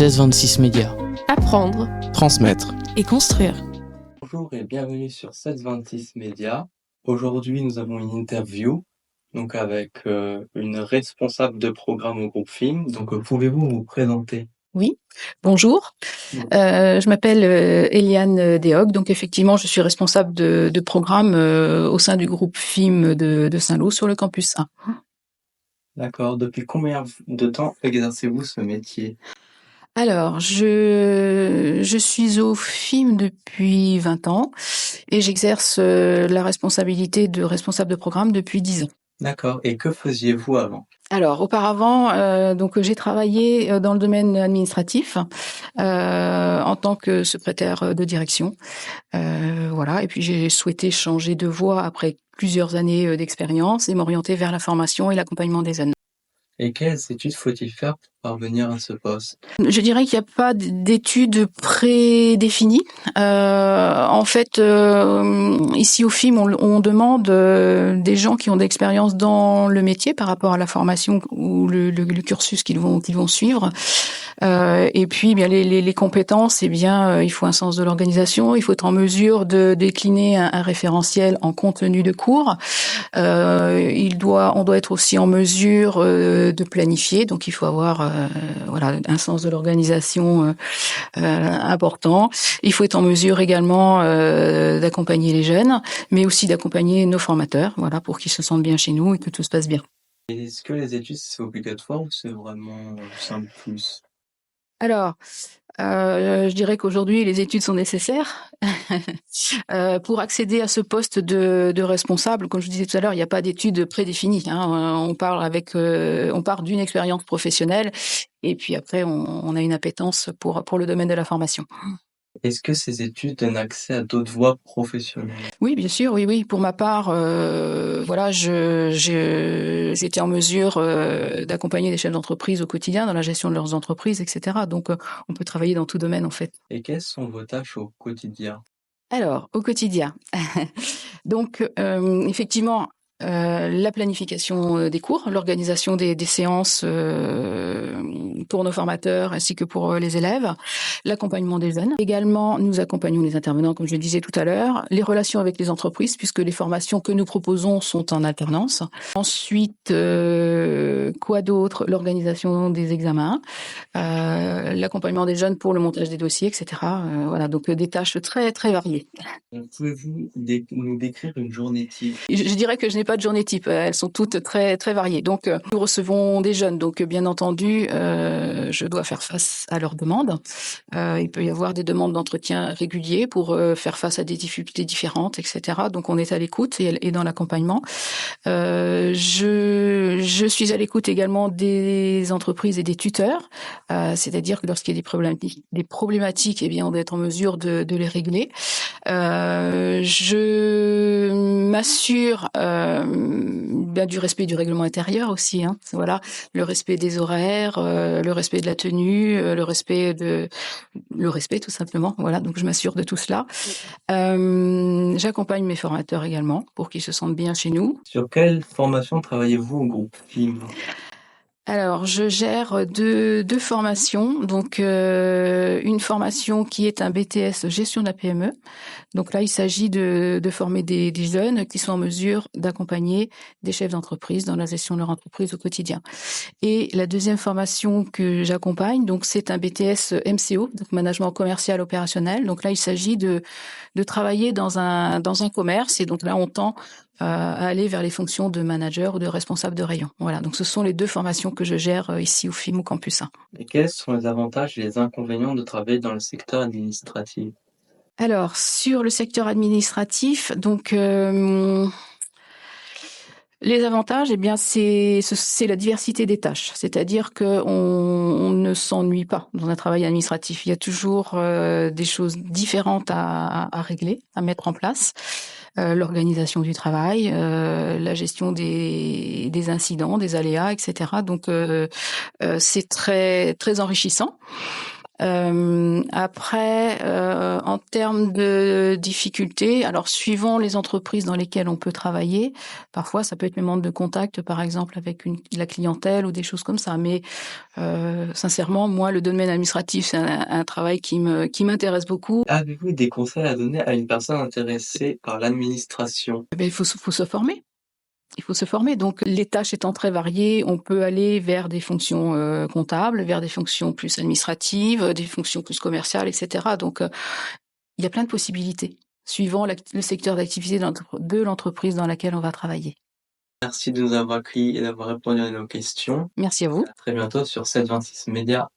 1626 Médias. Apprendre Transmettre et construire. Bonjour et bienvenue sur 1626 Médias. Aujourd'hui, nous avons une interview donc avec une responsable de programme au groupe FIM. Donc, pouvez-vous vous présenter? Oui, bonjour. Je m'appelle Eliane Dehogue. Donc effectivement, je suis responsable de programme au sein du groupe FIM de Saint-Lô sur le campus 1. D'accord. Depuis combien de temps exercez-vous ce métier? Alors, je suis au FIM depuis 20 ans et j'exerce la responsabilité de responsable de programme depuis 10 ans. D'accord. Et que faisiez-vous avant? Alors, auparavant, donc j'ai travaillé dans le domaine administratif en tant que secrétaire de direction. Voilà. Et puis j'ai souhaité changer de voie après plusieurs années d'expérience et m'orienter vers la formation et l'accompagnement des jeunes. Et quelles études faut-il faire pour parvenir à ce poste? Je dirais qu'il n'y a pas d'études prédéfinies. En fait, ici au FIM, on demande des gens qui ont de l'expérience dans le métier par rapport à la formation ou le cursus qu'ils vont suivre. Et puis, bien les compétences, il faut un sens de l'organisation, il faut être en mesure de décliner un référentiel en contenu de cours. On doit être aussi en mesure de planifier, donc il faut avoir un sens de l'organisation important. Il faut être en mesure également d'accompagner les jeunes, mais aussi d'accompagner nos formateurs, voilà, pour qu'ils se sentent bien chez nous et que tout se passe bien. Est-ce que les études, c'est obligatoire ou c'est vraiment simple plus? Alors, je dirais qu'aujourd'hui, les études sont nécessaires. Pour accéder à ce poste de responsable, comme je disais tout à l'heure, il n'y a pas d'études prédéfinies. On part d'une expérience professionnelle et puis après, on a une appétence pour le domaine de la formation. Est-ce que ces études donnent accès à d'autres voies professionnelles? Oui, bien sûr, oui. Pour ma part, j'étais en mesure d'accompagner des chefs d'entreprise au quotidien dans la gestion de leurs entreprises, etc. Donc, on peut travailler dans tout domaine, en fait. Et quelles sont vos tâches au quotidien? Alors, au quotidien. Donc, effectivement, la planification des cours, l'organisation des séances pour nos formateurs ainsi que pour les élèves, l'accompagnement des jeunes. Également, nous accompagnons les intervenants, comme je le disais tout à l'heure, les relations avec les entreprises, puisque les formations que nous proposons sont en alternance. Ensuite, quoi d'autre? L'organisation des examens, l'accompagnement des jeunes pour le montage des dossiers, etc. Voilà, donc des tâches très, très variées. Pouvez-vous nous décrire une journée type? Je dirais que je n'ai pas de journée type. Elles sont toutes très, très variées. Donc, nous recevons des jeunes. Donc, bien entendu, je dois faire face à leurs demandes. Il peut y avoir des demandes d'entretien réguliers pour faire face à des difficultés différentes, etc. Donc, on est à l'écoute et dans l'accompagnement. Je suis à l'écoute également des entreprises et des tuteurs. C'est-à-dire que lorsqu'il y a des problématiques, eh bien, on doit être en mesure de les régler. Je m'assure du respect du règlement intérieur aussi. Voilà, le respect des horaires, le respect de la tenue, le respect tout simplement. Voilà, donc je m'assure de tout cela. J'accompagne mes formateurs également pour qu'ils se sentent bien chez nous. Sur quelle formation travaillez-vous au groupe FIM? Alors, je gère deux formations. Donc, une formation qui est un BTS gestion de la PME. Donc là, il s'agit de former des jeunes qui sont en mesure d'accompagner des chefs d'entreprise dans la gestion de leur entreprise au quotidien. Et la deuxième formation que j'accompagne, donc c'est un BTS MCO, donc management commercial opérationnel. Donc là, il s'agit de travailler dans un commerce. Et donc là, on tend à aller vers les fonctions de manager ou de responsable de rayon. Voilà, donc ce sont les deux formations que je gère ici au FIM au Campus 1. Et quels sont les avantages et les inconvénients de travailler dans le secteur administratif? Alors, sur le secteur administratif, donc les avantages, eh bien, c'est la diversité des tâches. C'est-à-dire on ne s'ennuie pas dans un travail administratif. Il y a toujours des choses différentes à régler, à mettre en place. L'organisation du travail, la gestion des incidents, des aléas, etc. Donc, c'est très, très enrichissant. Après, en termes de difficultés, alors suivant les entreprises dans lesquelles on peut travailler, parfois ça peut être le manque de contact, par exemple avec la clientèle ou des choses comme ça. Mais sincèrement, moi, le domaine administratif, c'est un travail qui m'intéresse beaucoup. Avez-vous des conseils à donner à une personne intéressée par l'administration? Eh ben, faut se former. Il faut se former. Donc, les tâches étant très variées, on peut aller vers des fonctions comptables, vers des fonctions plus administratives, des fonctions plus commerciales, etc. Donc, il y a plein de possibilités, suivant le secteur d'activité de l'entreprise dans laquelle on va travailler. Merci de nous avoir accueillis et d'avoir répondu à nos questions. Merci à vous. À très bientôt sur 726 Média.